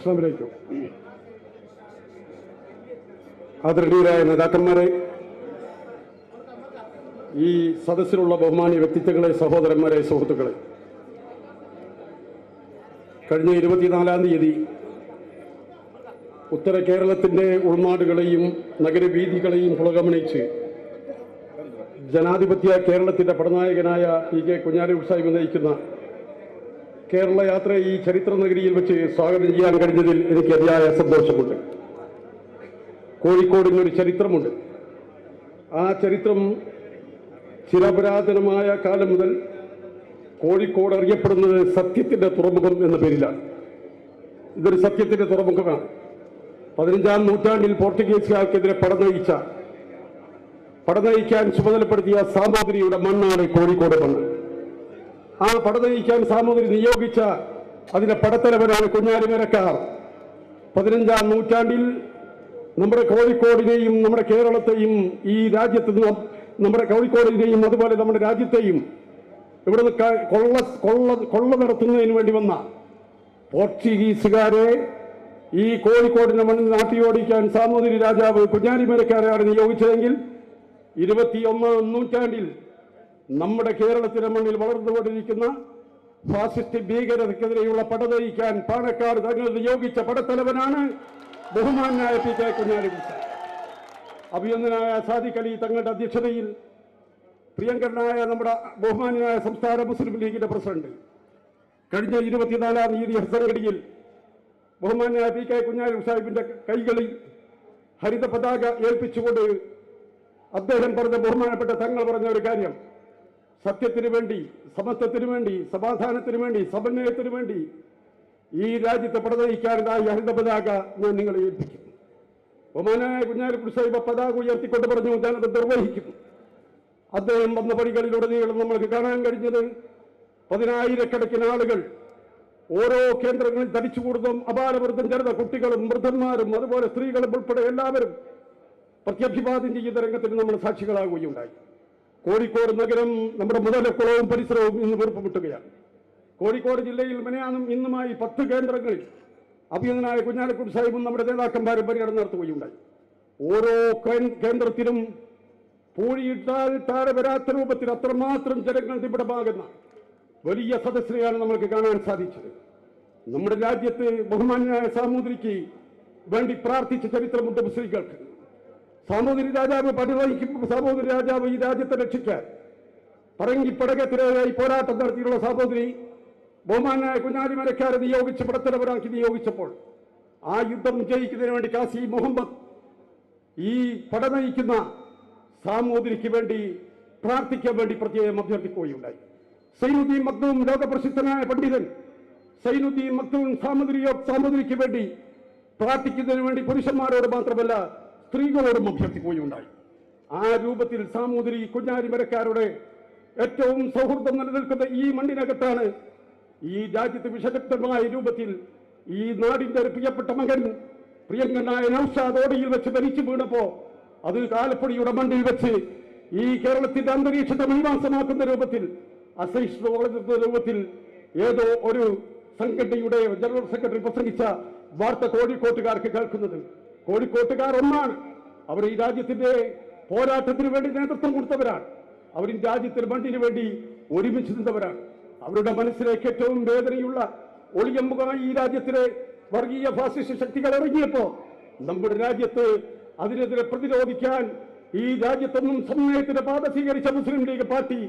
അസ്സലാമു ആദരണീയരായ നേതാക്കന്മാരെ, ഈ സദസ്സിലുള്ള ബഹുമാന്യ വ്യക്തിത്വങ്ങളെ, സഹോദരന്മാരെ, സുഹൃത്തുക്കളെ, കഴിഞ്ഞ 24-ാം തീയതി ഉത്തര കേരളത്തിൻ്റെ ഉൾനാടുകളെയും നഗരവീഥികളെയും പുളകമണിച്ച് ജനാധിപത്യ കേരളത്തിൻ്റെ പടനായകനായ PK കുഞ്ഞാലിക്കുട്ടി സാഹിബ് നയിക്കുന്ന കേരള യാത്ര ഈ ചരിത്ര നഗരിയിൽ വെച്ച് സ്വാഗതം ചെയ്യാൻ കഴിഞ്ഞതിൽ എനിക്ക് അതിയായ സന്തോഷമുണ്ട്. കോഴിക്കോടിനൊരു ചരിത്രമുണ്ട്. ആ ചരിത്രം ചിരപുരാതനമായ കാലം മുതൽ കോഴിക്കോട് അറിയപ്പെടുന്നത് സത്യത്തിൻ്റെ തുറമുഖം എന്ന പേരിലാണ്. ഇതൊരു സത്യത്തിൻ്റെ തുറമുഖമാണ്. 15-ാം നൂറ്റാണ്ടിൽ പോർച്ചുഗീസുകാർക്കെതിരെ പടനയിക്കാൻ ചുമതലപ്പെടുത്തിയ സാമൂതിരിയുടെ മണ്ണാണ് കോഴിക്കോട് മണ്ണ്. ആ പടനയിക്കാൻ സാമൂതിരി നിയോഗിച്ച അതിന്റെ പടത്തലവനാണ് കുഞ്ഞാലിമരക്കാർ. 15-ാം നൂറ്റാണ്ടിൽ നമ്മുടെ കോഴിക്കോടിനെയും നമ്മുടെ കേരളത്തെയും ഈ രാജ്യത്ത് നമ്മുടെ കോഴിക്കോടിനെയും അതുപോലെ നമ്മുടെ രാജ്യത്തെയും ഇവിടുന്ന് കൊള്ള നടത്തുന്നതിന് വേണ്ടി വന്ന പോർച്ചുഗീസുകാരെ ഈ കോഴിക്കോടിന്റെ മണ്ണിൽ നാട്ടിയോടിക്കാൻ സാമൂതിരി രാജാവ് കുഞ്ഞാലിമരക്കാരെയാണ് നിയോഗിച്ചതെങ്കിൽ 21-ാം നൂറ്റാണ്ടിൽ നമ്മുടെ കേരളത്തിലെ മണ്ണിൽ വളർന്നുകൊണ്ടിരിക്കുന്ന ഫാസിസ്റ്റ് ഭീകരതയ്ക്കെതിരെയുള്ള പടനയിക്കാൻ പാണക്കാട് തങ്ങൾ നിയോഗിച്ച പടത്തലവനാണ് ബഹുമാനായ PK കുഞ്ഞാലിക്കുട്ടി. അഭിനന്ദനായ സാദിഖ് അലി തങ്ങളുടെ അധ്യക്ഷതയിൽ പ്രിയങ്കരനായ നമ്മുടെ ബഹുമാനായ സംസ്ഥാന മുസ്ലിം ലീഗിന്റെ പ്രസിഡന്റ് കഴിഞ്ഞ 24-ാം തീയതി ഹസൻഗഡിയിൽ ബഹുമാനായ PK കുഞ്ഞാലിക്കുട്ടി സാഹിബിന്റെ കൈകളിൽ ഹരിത പതാക ഏൽപ്പിച്ചുകൊണ്ട് അദ്ദേഹം പറഞ്ഞ ബഹുമാനപ്പെട്ട തങ്ങൾ പറഞ്ഞ ഒരു കാര്യം, സത്യത്തിന് വേണ്ടി, സമത്വത്തിന് വേണ്ടി, സമാധാനത്തിന് വേണ്ടി, സമന്വയത്തിന് വേണ്ടി ഈ രാജ്യത്തെ പടനയിക്കാനായി ഹരിത പതാക ഞാൻ നിങ്ങളെ ഏൽപ്പിക്കും. ബഹുമാനായ കുഞ്ഞാലിക്കുട്ടി സാഹിബ് പതാക ഉയർത്തിക്കൊണ്ട് പറഞ്ഞു, ഞാനത് നിർവഹിക്കും. അദ്ദേഹം വന്ന പടികളിലുടനീളം നമ്മൾക്ക് കാണാൻ കഴിഞ്ഞത് 10,000-കണക്കിന് ആളുകൾ ഓരോ കേന്ദ്രങ്ങളിൽ തടിച്ചുകൂടുന്നതും അപാലവൃദ്ധം ജനത, കുട്ടികളും വൃദ്ധന്മാരും അതുപോലെ സ്ത്രീകളും ഉൾപ്പെടെ എല്ലാവരും പ്രത്യഭിവാദം ചെയ്യുന്ന രംഗത്തിന് നമ്മൾ സാക്ഷികളാകുകയുണ്ടായി. കോഴിക്കോട് നഗരം നമ്മുടെ മുതലക്കുളവും പരിസരവും ഇന്ന് വീർപ്പുമുട്ടുകയാണ്. കോഴിക്കോട് ജില്ലയിൽ മെനയാനും ഇന്നുമായി 10 കേന്ദ്രങ്ങളിൽ അഭിനന്ദനായ കുഞ്ഞാലിക്കുട്ടി സാഹിബും നമ്മുടെ നേതാക്കന്മാരും പര്യടനം നടത്തുകയുണ്ടായി. ഓരോ കേന്ദ്രത്തിലും പൂഴിയിട്ടാൽ താഴെ വരാത്ത രൂപത്തിൽ അത്രമാത്രം ജനങ്ങൾ നിബിഡമാകുന്ന വലിയ സദസ്സിനെയാണ് നമ്മൾക്ക് കാണാൻ സാധിച്ചത്. നമ്മുടെ രാജ്യത്ത് ബഹുമാന്യനായ സാമൂതിരിക്ക് വേണ്ടി പ്രാർത്ഥിച്ച ചരിത്രമുണ്ട് മുസ്ലിങ്ങൾക്ക്. സാമൂതിരി രാജാവ് പടിവഹിക്കുമ്പോൾ സാമൂതിരി രാജാവ് ഈ രാജ്യത്തെ രക്ഷിക്കാൻ പറങ്കിപ്പടകത്തിനായി പോരാട്ടം നടത്തിയുള്ള സാമൂതിരി ബഹുമാനായ കുഞ്ഞാലിമരക്കാരെ നിയോഗിച്ച് പടത്തലവനാക്കി നിയോഗിച്ചപ്പോൾ ആ യുദ്ധം വിജയിക്കുന്നതിന് വേണ്ടി കാസി മുഹമ്മദ് ഈ പടനയിക്കുന്ന സാമൂതിരിക്ക് വേണ്ടി പ്രാർത്ഥിക്കാൻ വേണ്ടി പ്രത്യേകം അഭ്യർത്ഥിക്കുകയുണ്ടായി. സൈനുദ്ദീൻ മഖ്ദൂം, ലോകപ്രസിദ്ധനായ പണ്ഡിതൻ സൈനുദ്ദീൻ മഖ്ദൂം സാമൂതിരിക്ക് വേണ്ടി പ്രാർത്ഥിക്കുന്നതിന് വേണ്ടി പുരുഷന്മാരോട് മാത്രമല്ല സ്ത്രീകളോടും അഭ്യർത്ഥിക്കുകയുണ്ടായി. ആ രൂപത്തിൽ സാമൂതിരി കുഞ്ഞാലിമരക്കാരുടെ ഏറ്റവും സൗഹൃദം നിലനിൽക്കുന്ന ഈ മണ്ണിനകത്താണ് ഈ രാജ്യത്ത് വിഷലിപ്തമായ രൂപത്തിൽ ഈ നാടിന്റെ ഒരു പ്രിയപ്പെട്ട മകൻ പ്രിയങ്കനായ നൗഷാദ് ഓടയിൽ വെച്ച് മരിച്ചു വീണപ്പോ അത് ആലപ്പുഴയുടെ മണ്ണിൽ വെച്ച് ഈ കേരളത്തിന്റെ അന്തരീക്ഷത്തെ മീമാംസമാക്കുന്ന രൂപത്തിൽ അസഹിഷ്ണു വളരുന്ന രൂപത്തിൽ ഏതോ ഒരു സംഘടനയുടെ ജനറൽ സെക്രട്ടറി പ്രസംഗിച്ച വാർത്ത കോഴിക്കോട്ടുകാർക്ക് കേൾക്കുന്നത്. കോഴിക്കോട്ടുകാർ ഒന്നാണ്. അവർ ഈ രാജ്യത്തിന്റെ പോരാട്ടത്തിന് വേണ്ടി നേതൃത്വം കൊടുത്തവരാണ്. അവർ ഈ രാജ്യത്തിന് മണ്ണിന് വേണ്ടി ഒരുമിച്ച് നിന്നവരാണ്. അവരുടെ മനസ്സിലേക്ക് ഏറ്റവും വേദനയുള്ള ഒളിയമ്പുമായി ഈ രാജ്യത്തിലെ വർഗീയ ഫാസിസ്റ്റ് ശക്തികൾ ഇറങ്ങിയപ്പോ നമ്മുടെ രാജ്യത്ത് അതിനെതിരെ പ്രതിരോധിക്കാൻ ഈ രാജ്യത്തൊന്നും സമന്വയത്തിന്റെ പാത സ്വീകരിച്ച മുസ്ലിം ലീഗ് പാർട്ടി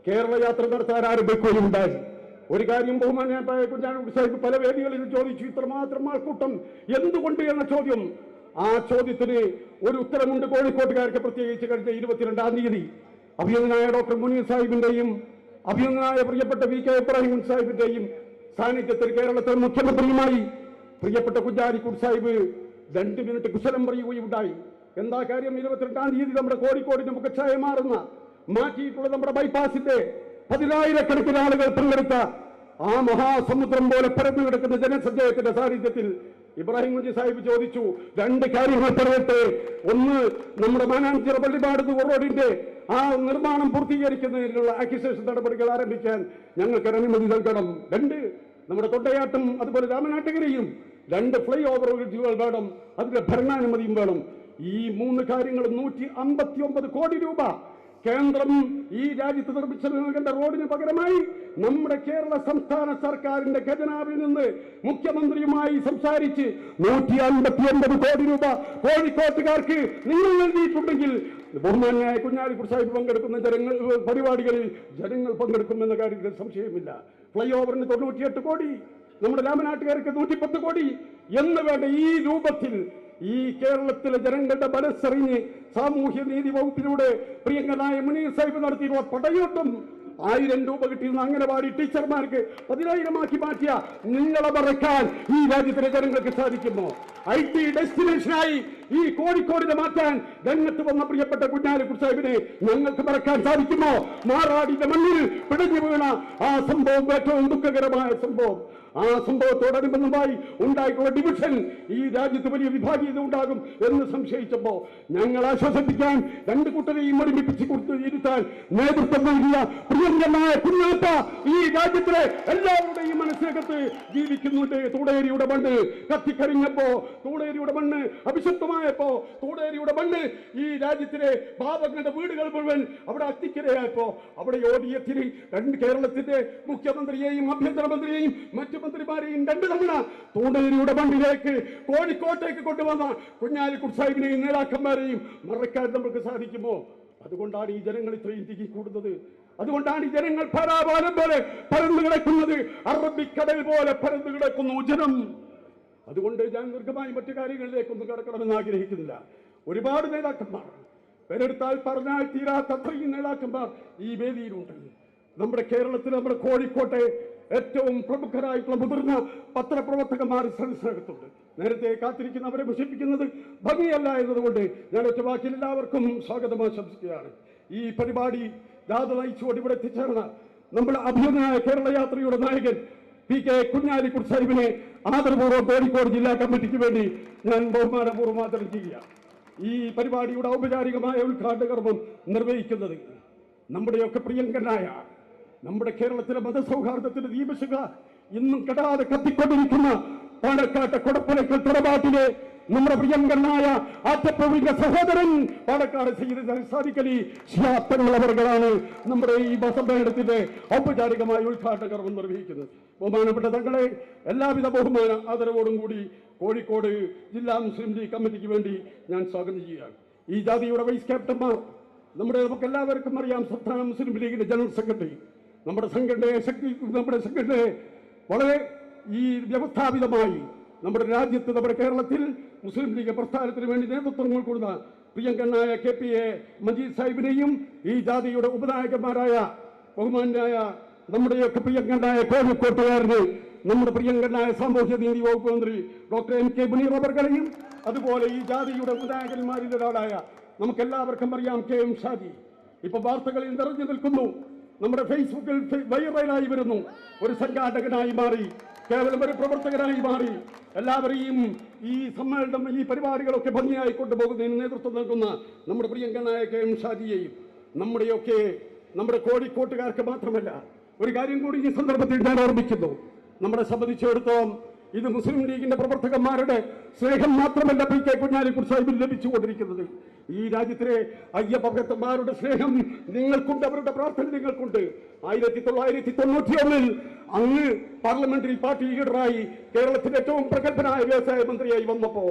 കേരള യാത്ര നടത്താൻ ആരംഭിക്കുകയുണ്ടായി. ഒരു കാര്യം ബഹുമാനായ കുഞ്ഞാലിക്കുട്ടി സാഹിബ് പല വേദികളിലും ചോദിച്ചു, ഇത്രമാത്രം ആൾക്കൂട്ടം എന്തുകൊണ്ട് എന്ന ചോദ്യം. ആ ചോദ്യത്തിന് ഒരു ഉത്തരമുണ്ട് കോഴിക്കോട്ടുകാർക്ക്. പ്രത്യേകിച്ച് കഴിഞ്ഞ 22-ാം തീയതി അഭിനന്ദനായ ഡോക്ടർ മുനീർ സാഹിബിന്റെയും അഭിനന്ദനായ പ്രിയപ്പെട്ട VK ഇബ്രാഹിം സാഹിബിന്റെയും സാന്നിധ്യത്തിൽ കേരളത്തിൽ മുഖ്യമന്ത്രിയുമായി പ്രിയപ്പെട്ട കുഞ്ഞാലിക്കുട്ടി സാഹിബ് 2 മിനിറ്റ് കുശലം പറയുകയുണ്ടായി. എന്താ കാര്യം? 22-ാം തീയതി നമ്മുടെ കോഴിക്കോടിന്റെ മുഖച്ഛായ മാറ്റിയിട്ടുള്ള നമ്മുടെ ബൈപ്പാസിന്റെ 10,000-കണക്കിന് ആളുകൾ പങ്കെടുത്ത ആ മഹാസമുദ്രം പോലെ പരന്നു കിടക്കുന്ന ജനസഞ്ചയത്തിന്റെ സാന്നിധ്യത്തിൽ ഇബ്രാഹിം കുഞ്ഞി സാഹിബ് ചോദിച്ചു, 2 കാര്യങ്ങൾ പറയട്ടെ. ഒന്ന്, നമ്മുടെ മാനാഞ്ചിറ പള്ളിപ്പാട് റോഡിന്റെ ആ നിർമ്മാണം പൂർത്തീകരിക്കുന്നതിനുള്ള അക്വിസിഷൻ നടപടികൾ ആരംഭിക്കാൻ ഞങ്ങൾക്ക് അനുമതി നൽകണം. 2, നമ്മുടെ തൊണ്ടയാട്ടും അതുപോലെ രാമനാട്ടുകരയും 2 ഫ്ലൈ ഓവറുകൾ വേണം, അതിന്റെ ഭരണാനുമതിയും വേണം. ഈ 3 കാര്യങ്ങൾ 159 കോടി രൂപ കേന്ദ്രം ഈ രാജ്യത്ത് നിർമ്മിച്ചു നൽകേണ്ട റോഡിന് പകരമായി നമ്മുടെ കേരള സംസ്ഥാന സർക്കാരിന്റെ ഖജനാവിൽ നിന്ന് മുഖ്യമന്ത്രിയുമായി സംസാരിച്ച് 159 കോടി രൂപ കോഴിക്കോട്ടുകാർക്ക് നിങ്ങൾ നൽകിയിട്ടുണ്ടെങ്കിൽ ബഹുമാന്യായ കുഞ്ഞാലിക്കുട്ടി സാഹിബ് പങ്കെടുക്കുന്ന പരിപാടികളിൽ ജനങ്ങൾ പങ്കെടുക്കുമെന്ന കാര്യത്തിൽ സംശയമില്ല. ഫ്ലൈ ഓവറിന് 98 കോടി, നമ്മുടെ രാമനാട്ടുകാർക്ക് 110 കോടി എന്ന് വേണ്ട ഈ രൂപത്തിൽ ഈ കേരളത്തിലെ ജനങ്ങളുടെ മനസ്സറിഞ്ഞ് സാമൂഹ്യ നീതി വകുപ്പിലൂടെ പ്രിയങ്കനായ മുനീർ സാഹിബ് നടത്തിയിട്ടുള്ള പടയോട്ടം 1000 രൂപ കിട്ടിയിരുന്ന അംഗനവാടി ടീച്ചർമാർക്ക് 10,000 ആക്കി മാറ്റിയ നിങ്ങളെ മറക്കാൻ ഈ രാജ്യത്തിലെ ജനങ്ങൾക്ക് സാധിക്കുമോ? IT ഡെസ്റ്റിനേഷനായി ഈ കോഴിക്കോടിനെ മാറ്റാൻ രംഗത്ത് വന്ന പ്രിയപ്പെട്ട കുഞ്ഞാലിക്കുട്ടി സാഹിബിനെ ഞങ്ങൾക്ക് മറക്കാൻ സാധിക്കുമോ? മാറാടിന്റെ മണ്ണിൽ പിടഞ്ഞു വീണ ആ സംഭവം ഏറ്റവും ദുഃഖകരമായ സംഭവം. ആ സംഭവത്തോടനുബന്ധമായി ഉണ്ടായിട്ടുള്ള ഡിവിഷൻ ഈ രാജ്യത്ത് വലിയ വിഭാഗീയത ഉണ്ടാകും എന്ന് സംശയിച്ചപ്പോ ഞങ്ങൾ ആശ്വസിപ്പിക്കാൻ 2 കൂട്ടരെയും ഒരുമിപ്പിച്ച് കൊടുത്ത് ഇരുത്താൻ നേതൃത്വം നൽകിയ പ്രിയങ്കരനായ കുഞ്ഞാപ്പ ഈ രാജ്യത്തിലെ എല്ലാവരുടെയും മനസ്സിനകത്ത് ജീവിക്കുന്നുണ്ട്. തൂടേരിയുടെ മണ്ണ് കത്തിക്കരിഞ്ഞപ്പോ, തൂടേരിയുടെ മണ്ണ് അഭിശുദ്ധമായപ്പോ, തൂടേരിയുടെ മണ്ണ് ഈ രാജ്യത്തിലെ പാവങ്ങളുടെ വീടുകൾ മുഴുവൻ അവിടെ അത്തിക്കരയായപ്പോ അവിടെ ഓടിയെത്തിരി കേരളത്തിന്റെ മുഖ്യമന്ത്രിയെയും ആഭ്യന്തരമന്ത്രിയെയും മറ്റു മന്ത്രിമാരെയും 2 തവണ തൂണേരിയുടെ മണ്ണിലേക്ക് കോഴിക്കോട്ടേക്ക് കൊണ്ടുവന്ന കുഞ്ഞാലിക്കുട്ടി സാഹിബിനെയും നേതാക്കന്മാരെയും മറക്കാൻ നമുക്ക് സാധിക്കുമോ? അതുകൊണ്ടാണ് ഈ ജനങ്ങൾ ഇത്രയും തിങ്ങിക്കൂടുന്നത്. അതുകൊണ്ടാണ് ഈ ജനങ്ങൾ പരാപാലം പോലെ പരന്നു കിടക്കുന്നത്, അറബിക്കടൽ പോലെ പരന്നു കിടക്കുന്നു ജനം. അതുകൊണ്ട് ഞാൻ ദീർഘമായി മറ്റു കാര്യങ്ങളിലേക്കൊന്നും കിടക്കണമെന്ന് ആഗ്രഹിക്കുന്നില്ല. ഒരുപാട് നേതാക്കന്മാർ, പേരെടുത്താൽ പറഞ്ഞാൽ തീരാത്ത അത്രയും നേതാക്കന്മാർ ഈ വേദിയിലുണ്ട്. നമ്മുടെ കേരളത്തിൽ, നമ്മുടെ കോഴിക്കോട്ടെ ഏറ്റവും പ്രമുഖരായിട്ടുള്ള മുതിർന്ന പത്രപ്രവർത്തകന്മാർ സദസ്സിനകത്തുണ്ട്. നേരത്തെ കാത്തിരിക്കുന്നവരെ മുഷിപ്പിക്കുന്നത് ഭംഗിയല്ല എന്നതുകൊണ്ട് ഞാൻ ഒറ്റ വാക്കിൽ എല്ലാവർക്കും സ്വാഗതം ആശംസിക്കുകയാണ്. ഈ പരിപാടി ജാഥ നയിച്ചുകൊണ്ട് ഇവിടെ എത്തിച്ചേർന്ന നമ്മുടെ അഭിനന്ദനായ കേരള യാത്രയുടെ നായകൻ PK കുഞ്ഞാലിക്കുട്ടി സാഹിബിനെ ആദരപൂർവ്വം കോഴിക്കോട് ജില്ലാ കമ്മിറ്റിക്ക് വേണ്ടി ഞാൻ ബഹുമാനപൂർവ്വം ആദരം ചെയ്യുക. ഈ പരിപാടിയുടെ ഔപചാരികമായ ഉദ്ഘാടന കർമ്മം നിർവഹിക്കുന്നത് നമ്മുടെയൊക്കെ പ്രിയങ്കരനായ, നമ്മുടെ കേരളത്തിലെ മതസൗഹാർദ്ദത്തിന്റെ ദീപശിഖ ഇന്നും കെടാതെ കത്തിക്കൊണ്ടിരിക്കുന്ന പാലക്കാട്ടെ കൊടപ്പനക്കൽ തറവാട്ടിലെ നമ്മുടെ പ്രിയങ്കരനായ ആറ്റപ്പുവിന്റെ സഹോദരൻ പാലക്കാട് സയ്യിദ് സാദിഖ് അലി ശിഹാബ് നമ്മുടെ ഈ സമ്മേളനത്തിന്റെ ഔപചാരികമായ ഉദ്ഘാടന കർമ്മം നിർവഹിക്കുന്നത്. ബഹുമാനപ്പെട്ട തങ്ങളെ എല്ലാവിധ ബഹുമാന ആദരവോടും കൂടി കോഴിക്കോട് ജില്ലാ മുസ്ലിം ലീഗ് കമ്മിറ്റിക്ക് വേണ്ടി ഞാൻ സ്വാഗതം ചെയ്യുകയാണ്. ഈ ജാതിയുടെ വൈസ് ക്യാപ്റ്റന്മാർ, നമുക്ക് എല്ലാവർക്കും അറിയാം, സംസ്ഥാന മുസ്ലിം ലീഗിന്റെ ജനറൽ സെക്രട്ടറി, നമ്മുടെ സംഘടനയെ വളരെ ഈ വ്യവസ്ഥാപിതമായി നമ്മുടെ രാജ്യത്ത്, നമ്മുടെ കേരളത്തിൽ മുസ്ലിം ലീഗ് പ്രസ്ഥാനത്തിന് വേണ്ടി നേതൃത്വം കൊടുക്കുന്ന പ്രിയങ്കരനായ KPA മജീദ് സാഹിബിനെയും ഈ ജാതിയുടെ ഉപനായകന്മാരായ ബഹുമാനായ നമ്മുടെയൊക്കെ പ്രിയങ്കരനായ കോഴിക്കോട്ടുകാരന് നമ്മുടെ പ്രിയങ്കരനായ സാമൂഹ്യ നീതി വകുപ്പ് മന്ത്രി ഡോക്ടർ MK മുനീർ അവർകളെയും, അതുപോലെ ഈ ജാതിയുടെ ഉപനായകന്മാരിൽ ഒരാളായ നമുക്കെല്ലാവർക്കും അറിയാം KM ഷാജി ഇപ്പൊ വാർത്തകളിൽ നിറഞ്ഞു നിൽക്കുന്നു. നമ്മുടെ ഫേസ്ബുക്കിൽ വൈറലായി വരുന്നു. ഒരു സംഘാടകനായി മാറി, കേവലം ഒരു പ്രവർത്തകനായി മാറി. എല്ലാവരെയും ഈ സമ്മേളനം, ഈ പരിപാടികളൊക്കെ ഭംഗിയായി കൊണ്ടുപോകുന്നതിന് നേതൃത്വം നൽകുന്ന നമ്മുടെ പ്രിയങ്കരനായ KM ഷാജിയെയും നമ്മുടെ കോഴിക്കോട്ടുകാർക്ക് മാത്രമല്ല, ഒരു കാര്യം കൂടി ഈ സന്ദർഭത്തിൽ ഞാൻ ഓർമ്മിക്കുന്നു. നമ്മളെ സംബന്ധിച്ചിടത്തോളം ഇത് മുസ്ലിം ലീഗിന്റെ പ്രവർത്തകന്മാരുടെ സ്നേഹം മാത്രമല്ല PK കുഞ്ഞാലിക്കുട്ടി സാഹിബിന് ലഭിച്ചുകൊണ്ടിരിക്കുന്നത്. ഈ രാജ്യത്തിലെ അയ്യപ്പ ഭക്തന്മാരുടെ സ്നേഹം നിങ്ങൾക്കുണ്ട്, അവരുടെ പ്രാർത്ഥന നിങ്ങൾക്കുണ്ട്. 1991 അങ്ങ് പാർലമെന്ററി പാർട്ടി ലീഡറായി കേരളത്തിലെ ഏറ്റവും പ്രഗത്ഭനായ വ്യവസായ മന്ത്രിയായി വന്നപ്പോ,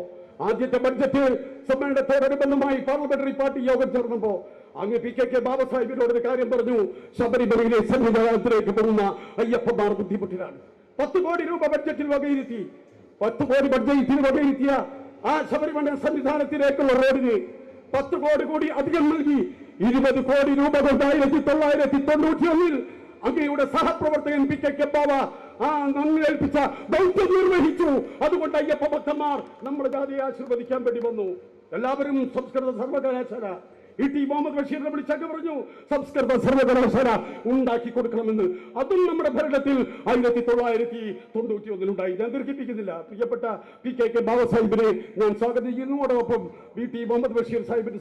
ആദ്യത്തെ ബഡ്ജറ്റ് സമ്മേളനത്തോടനുബന്ധമായി പാർലമെന്ററി പാർട്ടി യോഗം ചേർന്നപ്പോ അങ്ങ് PK ബാബാ സാഹിബിനോട് ഒരു കാര്യം പറഞ്ഞു, ശബരിമലയിലെ സന്നിധാനത്തിലേക്ക് പോകുന്ന അയ്യപ്പന്മാർ ബുദ്ധിമുട്ടിലാണ്. 10 കോടി രൂപ ബഡ്ജറ്റിൽ വകയിരുത്തി. 10 കോടി ബഡ്ജറ്റിൽ വകയിരുത്തിയ ആ ശബരിമല സന്നിധാനത്തിലേക്കുള്ള റോഡിന് 10 കോടി കൂടി അധികം നൽകി 20 കോടി രൂപ കൊണ്ട് 1991 അങ്ങയുടെ സഹപ്രവർത്തകൻ PK ബാബ ആ ഏൽപ്പിച്ച ദൗത്യം നിർവഹിച്ചു. അതുകൊണ്ട് അയ്യപ്പ ഭക്തന്മാർ നമ്മുടെ ജാതിയെ ആശീർവദിക്കാൻ വേണ്ടി വന്നു. എല്ലാവരും സംസ്കൃത സർവകലാശാല E.T. മുഹമ്മദ് ബഷീറിനെ വിളിച്ചൊക്കെ പറഞ്ഞു സംസ്കൃത സർവകലാശാല ഉണ്ടാക്കി കൊടുക്കണമെന്ന്. അതും നമ്മുടെ ഭരണത്തിൽ 1991 ഞാൻ ദീർഘിപ്പിക്കുന്നില്ല. പ്രിയപ്പെട്ട PK ബാബാ സാഹിബിനെ ഞാൻ സ്വാഗതം ചെയ്യുന്നതോടൊപ്പം E.T. മുഹമ്മദ് ബഷീർ സാഹിബിന്റെ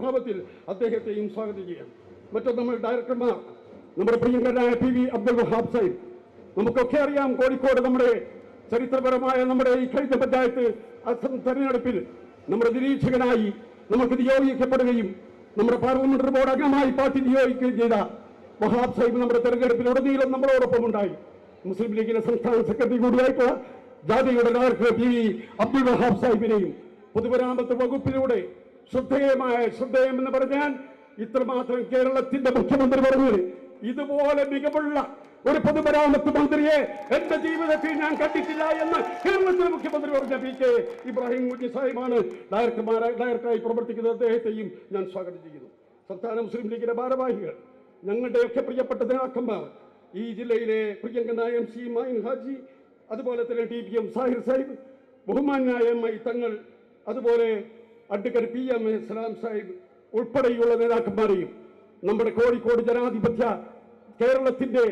ഭാവത്തിൽ അദ്ദേഹത്തെയും സ്വാഗതം ചെയ്യാം. മറ്റൊന്ന് നമ്മുടെ ഡയറക്ടർമാർ, നമ്മുടെ പ്രിയങ്കരനായ PV അബ്ദുൽ വഹാബ് സാഹിബ്. നമുക്കൊക്കെ അറിയാം, കോഴിക്കോട് നമ്മുടെ ചരിത്രപരമായ നമ്മുടെ ഈ കഴിഞ്ഞ പഞ്ചായത്ത് തെരഞ്ഞെടുപ്പിൽ നമ്മുടെ നിരീക്ഷകനായി നമുക്ക് നിയോഗിക്കപ്പെടുകയും നമ്മുടെ പാർലമെന്ററി ബോർഡ് അംഗമായി പാർട്ടി നിയോഗിക്കുകയും ചെയ്ത വഹാബ് സാഹിബ് നമ്മുടെ തെരഞ്ഞെടുപ്പിലുടനീളം നമ്മളോടൊപ്പം ഉണ്ടായി. മുസ്ലിം ലീഗിലെ സംസ്ഥാന സെക്രട്ടറി കൂടിയായിട്ടുള്ള ജാഥയുടെ director P V Abdul Wahab സാഹിബിനെയും പൊതുമരാമത്ത് വകുപ്പിലൂടെ ശ്രദ്ധേയം എന്ന് പറഞ്ഞാൽ ഇത്രമാത്രം കേരളത്തിന്റെ മുഖ്യമന്ത്രി പറഞ്ഞത് ഇതുപോലെ മികവുള്ള ഒരു പൊതുമരാമത്ത് മന്ത്രിയെ എന്റെ ജീവിതത്തിൽ ഞാൻ കണ്ടിട്ടില്ല എന്ന് കേരളത്തിലെ മുഖ്യമന്ത്രി പറഞ്ഞ പി കെ ഇബ്രാഹിം കുഞ്ഞി സാഹിബാണ് ഡയറക്ടറായി പ്രവർത്തിക്കുന്നത്. അദ്ദേഹത്തെയും ഞാൻ സ്വാഗതം ചെയ്യുന്നു. സംസ്ഥാന മുസ്ലിം ലീഗിന്റെ ഭാരവാഹികൾ, ഞങ്ങളുടെയൊക്കെ പ്രിയപ്പെട്ട നേതാക്കന്മാർ, ഈ ജില്ലയിലെ പ്രിയങ്കനായ MC മൈൻ ഹാജി, അതുപോലെ തന്നെ TPM സാഹിർ സാഹിബ്, ബഹുമാനായ MI തങ്ങൾ, അതുപോലെ അഡ്വക്കേറ്റ് PM സലാം സാഹിബ് ഉൾപ്പെടെയുള്ള നേതാക്കന്മാരെയും നമ്മുടെ കോഴിക്കോട് ജനാധിപത്യ കേരളത്തിന്റെ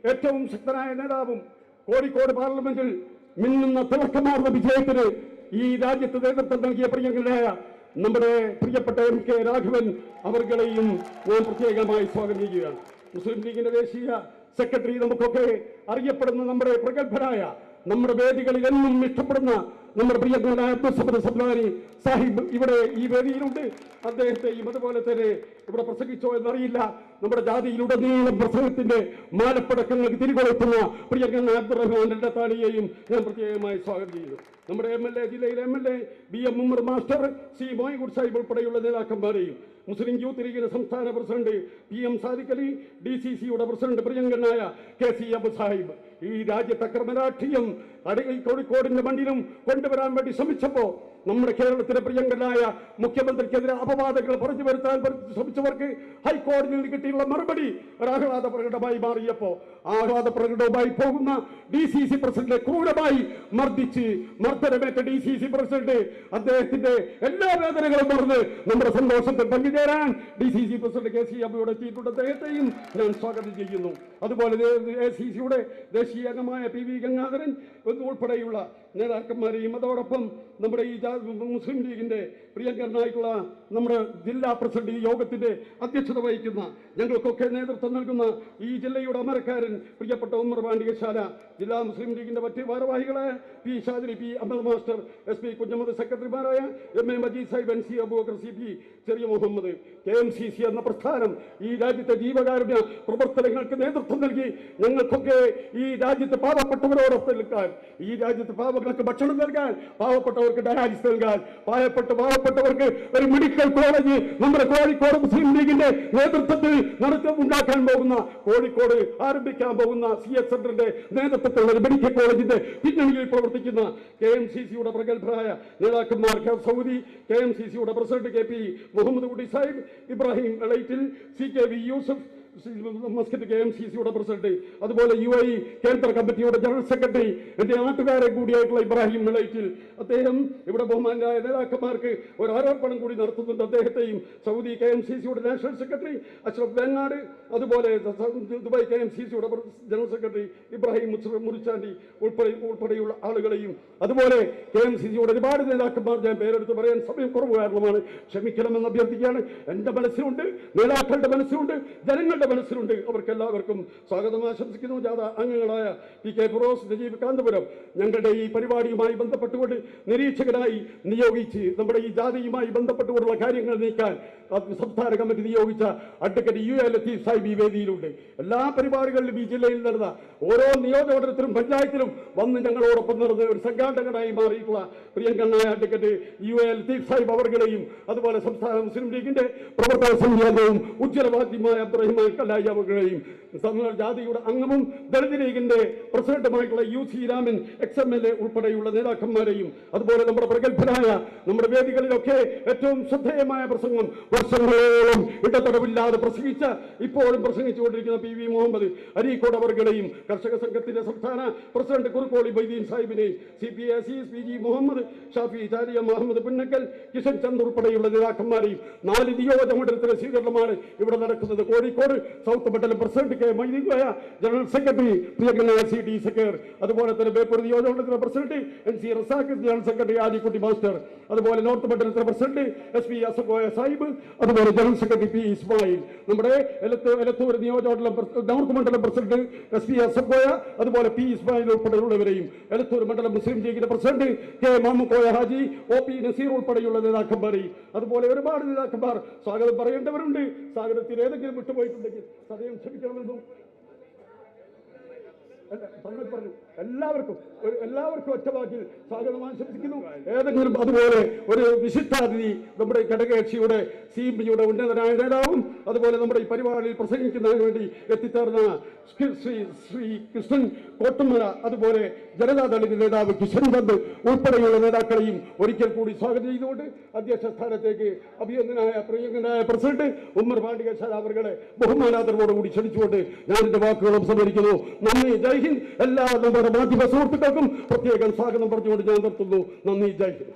ഏറ്റവും ശക്തനായ നേതാവും കോഴിക്കോട് പാർലമെന്റിൽ മിന്നുന്ന തിളക്കമാർന്ന വിജയത്തിന് ഈ രാജ്യത്ത് നേതൃത്വം നൽകിയ പ്രിയങ്കനായ നമ്മുടെ പ്രിയപ്പെട്ട MK രാഘവൻ അവർകളെയും ഞാൻ പ്രത്യേകമായി സ്വാഗതം ചെയ്യുകയാണ്. മുസ്ലിം ലീഗിന്റെ ദേശീയ സെക്രട്ടറി, നമുക്കൊക്കെ അറിയപ്പെടുന്ന നമ്മുടെ പ്രഗത്ഭരായ, നമ്മുടെ വേദികളിൽ എന്നും ഇഷ്ടപ്പെടുന്ന നമ്മുടെ പ്രിയങ്കനായ അബ്ദുൽ സമദ് സബ്ലാനി സാഹിബ് ഇവിടെ ഈ വേദിയിലുണ്ട്. അദ്ദേഹത്തെയും അതുപോലെ തന്നെ ഇവിടെ പ്രസംഗിച്ചോ എന്നറിയില്ല, നമ്മുടെ ജാതിയിലുടനീളം പ്രസംഗത്തിന്റെ മാലപ്പടക്കങ്ങൾക്ക് തിരികൊളുത്തുന്ന പ്രിയങ്കനായ അബ്ദുറഹ്മാൻ എല്ലത്താണിയെയും ഞാൻ പ്രത്യേകമായി സ്വാഗതം ചെയ്യുന്നു. നമ്മുടെ ജില്ലയിലെ MLA BM Ummer master, C Moinkutty Sahib ഉൾപ്പെടെയുള്ള നേതാക്കന്മാരെയും മുസ്ലിം യൂത്ത് ലീഗിന്റെ സംസ്ഥാന പ്രസിഡന്റ് PM സാദിഖ് അലി, DCCയുടെ പ്രസിഡന്റ് പ്രിയങ്കനായ KC അബു സാഹിബ് ഈ രാജ്യത്തെ ക്രമരാഷ്ട്രീയം കോഴിക്കോടിന്റെ മണ്ണിലും കൊണ്ടുവരാൻ വേണ്ടി ശ്രമിച്ചപ്പോൾ നമ്മുടെ കേരളത്തിലെ പ്രിയങ്കനായ മുഖ്യമന്ത്രിക്കെതിരെ അപവാദങ്ങൾ പറഞ്ഞു വരുത്താൻ ശ്രമിച്ചവർക്ക് ഹൈക്കോടതിയിൽ നിന്ന് കിട്ടിയുള്ള മറുപടി ഒരു ആഹ്ലാദ പ്രകടനമായി മാറിയപ്പോൾ ആഹ്ലാദ പ്രകടനവുമായി പോകുന്ന DCC പ്രസിഡന്റ് ക്രൂരമായി മർദ്ദനമേറ്റ DCC പ്രസിഡന്റ് അദ്ദേഹത്തിന്റെ എല്ലാ വേദനകളും മറന്ന് നമ്മുടെ സന്തോഷത്തിൽ പങ്കുചേരാൻ DCC പ്രസിഡന്റ് KC അബുയോട് എത്തിയിട്ടുണ്ട്. അദ്ദേഹത്തെയും ഞാൻ സ്വാഗതം ചെയ്യുന്നു. അതുപോലെ ACCയുടെ ദേശീയ അംഗമായ PV ഗംഗാധരൻ ഉൾപ്പെടെയുള്ള നേതാക്കന്മാരെയും അതോടൊപ്പം നമ്മുടെ ഈ മുസ്ലിം ലീഗിന്റെ പ്രിയങ്കരനായിട്ടുള്ള നമ്മുടെ ജില്ലാ പ്രസിഡന്റ് ഈ യോഗത്തിന്റെ അധ്യക്ഷത വഹിക്കുന്ന ഞങ്ങൾക്കൊക്കെ നേതൃത്വം നൽകുന്ന ഈ ജില്ലയുടെ അമരക്കാരൻ പ്രിയപ്പെട്ട ഉമ്മർ പാണ്ഡികശാല, ജില്ലാ മുസ്ലിം ലീഗിന്റെ മറ്റ് ഭാരവാഹികളായ P Shadiri, P Ahammad master, SP Kunhammad, സെക്രട്ടറിമാരായ MA Majeed Sahib, NC Abubakar, CP ചെറിയ മുഹമ്മദ്, KMCC എന്ന പ്രസ്ഥാനം ഈ രാജ്യത്തെ ജീവകാരുണ്യ പ്രവർത്തനങ്ങൾക്ക് നേതൃത്വം നൽകി ഞങ്ങൾക്കൊക്കെ ഈ രാജ്യത്ത് പാവപ്പെട്ടവരോടൊപ്പം നിൽക്കാൻ, ഈ രാജ്യത്ത് പാവങ്ങൾക്ക് ഭക്ഷണം നൽകാൻ, പാവപ്പെട്ടവർക്ക് ഡയാലിസിസ് നൽകാൻ, പാവപ്പെട്ടവർക്ക് ഒരു മെഡിക്കൽ കോളേജ് നമ്മുടെ കോഴിക്കോട് മുസ്ലിം ലീഗിന്റെ നേതൃത്വത്തിൽ ഉണ്ടാക്കാൻ പോകുന്ന, കോഴിക്കോട് ആരംഭിക്കാൻ പോകുന്ന CS സെന്ററിന്റെ നേതൃത്വത്തിലുള്ള ഒരു മെഡിക്കൽ കോളേജിന്റെ പിന്നണിയിൽ പ്രവർത്തിക്കുന്ന KMCCയുടെ പ്രഗത്ഭരായ നേതാക്കന്മാർ സൗദി, KMCCയുടെ president KP Muhammad Kutty Sahib, Ibrahim Elettil, CKV Yusuf Muscat KMCCയുടെ പ്രസിഡന്റ്, അതുപോലെ UAE കേന്ദ്ര കമ്മിറ്റിയുടെ ജനറൽ സെക്രട്ടറി, എന്റെ നാട്ടുകാരെ കൂടിയായിട്ടുള്ള ഇബ്രാഹിം മെളൈറ്റിൽ, അദ്ദേഹം ഇവിടെ ബഹുമാനായ നേതാക്കന്മാർക്ക് ഒരു ആരോപണം കൂടി നടത്തുന്നുണ്ട്. അദ്ദേഹത്തെയും സൗദി KMCCയുടെ നാഷണൽ സെക്രട്ടറി അഷ്റഫ് വേങ്ങാട്, അതുപോലെ ദുബായ് KMCCയുടെ ജനറൽ സെക്രട്ടറി ഇബ്രാഹിം മുറിച്ചാണ്ടി ഉൾപ്പെടെയുള്ള ആളുകളെയും, അതുപോലെ KMCCയുടെ ഒരുപാട് നേതാക്കന്മാർ, ഞാൻ പേരെടുത്ത് പറയാൻ സമയം കുറവ് കാരണമാണ്, ക്ഷമിക്കണമെന്ന് അഭ്യർത്ഥിക്കുകയാണ്. എന്റെ മനസ്സിലുണ്ട്, നേതാക്കളുടെ മനസ്സിലുണ്ട്, ജനങ്ങളുടെ മനസ്സിലുണ്ട്. അവർക്കെല്ലാവർക്കും സ്വാഗതം ആശംസിക്കുന്നു. ജാഥ അംഗങ്ങളായ PK ഫിറോസ്, നജീബ് കാന്തപുരം ഞങ്ങളുടെ ഈ പരിപാടിയുമായി ബന്ധപ്പെട്ടുകൊണ്ട് നിരീക്ഷകരായി നിയോഗിച്ച് നമ്മുടെ ഈ ജാഥയുമായി ബന്ധപ്പെട്ടുകൊണ്ടുള്ള കാര്യങ്ങൾ നീക്കാൻ സംസ്ഥാന കമ്മിറ്റി നിയോഗിച്ച അഡ്വക്കേറ്റ് UA ലത്തീഫ് സാഹിബ് ഈ വേദിയിലുണ്ട്. എല്ലാ പരിപാടികളിലും ഈ ജില്ലയിൽ നടന്ന ഓരോ നിയോജകമണ്ഡലത്തിലും പഞ്ചായത്തിലും വന്ന് ഞങ്ങളോടൊപ്പം നടന്ന് ഒരു സംഘാടകനായി മാറിയിട്ടുള്ള പ്രിയങ്കരനായ അഡ്വക്കേറ്റ് UA ലത്തീഫ് സാഹിബ് അവർകളെയും, അതുപോലെ സംസ്ഥാന മുസ്ലിം ലീഗിന്റെ പ്രവർത്തക സമിതി അംഗവും ഉജ്ജ്വലവാദ്യമായ അബ്ദുറഹ്മാൻ കല്ലായി അവർകളെയും, ജാതിയുടെ അംഗവും ദളിത് ലീഗിന്റെ പ്രസിഡന്റുമായിട്ടുള്ള UC രാമൻ XMLA ഉൾപ്പെടെയുള്ള നേതാക്കന്മാരെയും, അതുപോലെ നമ്മുടെ പ്രഗത്ഭരായ നമ്മുടെ വേദികളിലൊക്കെ ഏറ്റവും ശ്രദ്ധേയമായ പ്രസംഗം വർഷങ്ങളോളം ഇടതടവില്ലാതെ പ്രസംഗിച്ച, ഇപ്പോഴും പ്രസംഗിച്ചുകൊണ്ടിരിക്കുന്ന PV മുഹമ്മദ് അരീക്കോട് അവർകളെയും, കർഷക സംഘത്തിന്റെ സംസ്ഥാന പ്രസിഡന്റ് കുറുക്കോളി ബൈദീൻ സാഹിബിനെയും, CPA അസീസ്, PG മുഹമ്മദ് ഷാഫി, ചാരിയ മുഹമ്മദ് പുന്നക്കൽ, കിഷൻ ചന്ദ് ഉൾപ്പെടെയുള്ള നേതാക്കന്മാരെയും, 4 നിയോജകമണ്ഡലത്തിലെ സ്വീകരണമാണ് ഇവിടെ നടക്കുന്നത്. കോഴിക്കോട് സൗത്ത് മണ്ഡലം president K Maideenkoya, general secretary പ്രിയങ്കരനായ CT സക്കീർ, അതുപോലെ തന്നെ ബേപ്പൂർ നിയോജകമണ്ഡലത്തിലെ president NC Razak, general secretary Adikutty master, അതുപോലെ നോർത്ത് മണ്ഡലത്തിലെ പ്രസിഡന്റ് SP അസഫോയ സാഹിബ്, അതുപോലെ ജനറൽ സെക്രട്ടറി P ഇസ്മായിൽ, നമ്മുടെ എലത്തൂർ നിയോജകമണ്ഡലം നോർത്ത് മണ്ഡലം പ്രസിഡന്റ് SP അസഫോയ, അതുപോലെ P ഇസ്മായിൽ ഉൾപ്പെടെയുള്ളവരെയും എലത്തൂർ മണ്ഡലം മുസ്ലിം ലീഗിന്റെ പ്രസിഡന്റ് കെ മാമുക്കോയ ഹാജി, OP നസീർ ഉൾപ്പെടെയുള്ള നേതാക്കന്മാരെയും അതുപോലെ ഒരുപാട് നേതാക്കന്മാർ സ്വാഗതം പറയേണ്ടവരുണ്ട്. സ്വാഗതത്തിൽ ഏതെങ്കിലും വിട്ടുപോയിട്ടുണ്ടെങ്കിൽ സദയം ക്ഷമിക്കണമെന്നും പറഞ്ഞു എല്ലാവർക്കും ഒറ്റവാക്കിൽ സ്വാഗതം ആശംസിക്കുന്നു. ഏതെങ്കിലും അതുപോലെ ഒരു വിശിഷ്ടാതിഥി നമ്മുടെ ഘടകകക്ഷിയുടെ CMPയുടെ ഉന്നതനായ നേതാവും അതുപോലെ നമ്മുടെ ഈ പരിപാടിയിൽ പ്രസംഗിക്കുന്നതിന് വേണ്ടി എത്തിച്ചേർന്ന ശ്രീ കൃഷ്ണൻ കോട്ടുമല, അതുപോലെ ജനതാദളിന്റെ നേതാവ് കിഷൻ ചന്ദ് ഉൾപ്പെടെയുള്ള നേതാക്കളെയും ഒരിക്കൽ കൂടി സ്വാഗതം ചെയ്തുകൊണ്ട് അധ്യക്ഷ സ്ഥാനത്തേക്ക് പ്രിയങ്കരനായ പ്രസിഡന്റ് ഉമ്മർ പാണ്ടികശാല അവരുടെ ബഹുമാനാദരവോടുകൂടി ക്ഷണിച്ചുകൊണ്ട് ഞാൻ എന്റെ വാക്കുകൾ ഉപസംഹരിക്കുന്നു. നന്ദി, ജയ് ഹിന്ദ്. എല്ലാ നമ്മുടെ മാധ്യമ സുഹൃത്തുക്കൾക്കും പ്രത്യേകം സ്വാഗതം പറഞ്ഞുകൊണ്ട് ഞാൻ നിർത്തുന്നു. നന്ദി, ജയ് ഹിന്ദ്.